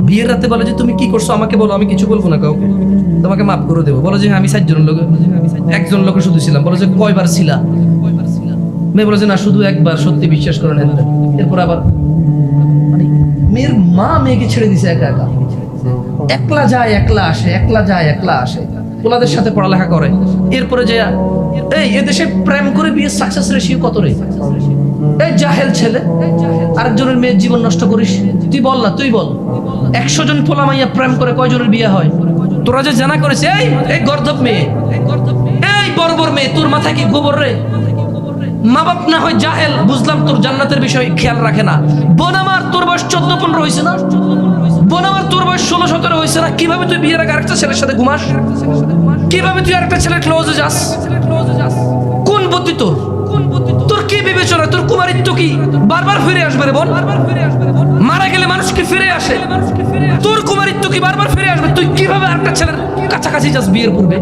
বিয়ের রাতে বলে যে তুমি কি করছো আমাকে বলো, আমি কিছু বলবো না কাউকে, তোমাকে মাফ করে দেবো। বলো যে আমি 7 জন লোক, একজন লোকে শুধু ছিলাম। বলো যে কয়বার ছিলা? মেয়ে বলে যে না শুধু একবার, সত্যি বিশ্বাস করেন। এরপর আবার মানে মেয়ের মা মেয়েকে ছেড়ে দিছে একা একা, একলা যায় একলা আসে, একলা যায় একলা আসে, ওনাদের সাথে পড়ালেখা করে। এরপরে যে এই এদেশে প্রেম করে বিয়ে সাকসেস রেশিও কত রে? এই জাহেল ছেলে আরেকজনের মেয়ের জীবন নষ্ট করিস। তুই বল না, তুই বল 100 জন পোলা মাইয়া প্রেম করে কয়জনের বিয়ে হয়? তোরা যে জানা করেছে, এই গর্ধব মেয়ে, এই বর্বর মেয়ে, তোর মাথায় কি গোবর রে? মা বাপ না হয় জাহেল, বুঝলাম তোর জান্নাতের বিষয় খেয়াল রাখে না। বোন আমার তোর বয়স 14-15 হয়েছে না? বোন আমার তোর বয়স 16-17 হয়েছে না? কিভাবে তুই বিয়ের আগে আরেকটা ছেলের সাথে ঘুমাস? কিভাবে তুই আরেকটা ছেলের ক্লোজে যাস? কোন বুদ্ধি তোর? তোর কি বিবেচনা? তোর কুমারিত্ব কি বারবার ফিরে আসবে রে বোন? মারা গেলে মানুষ কি ফিরে আসে? তোর কুমারিত্ব কি বারবার ফিরে আসবে? তুই কিভাবে আরেকটা ছেলের কাছাকাছি যাস বিয়ের পূর্বে?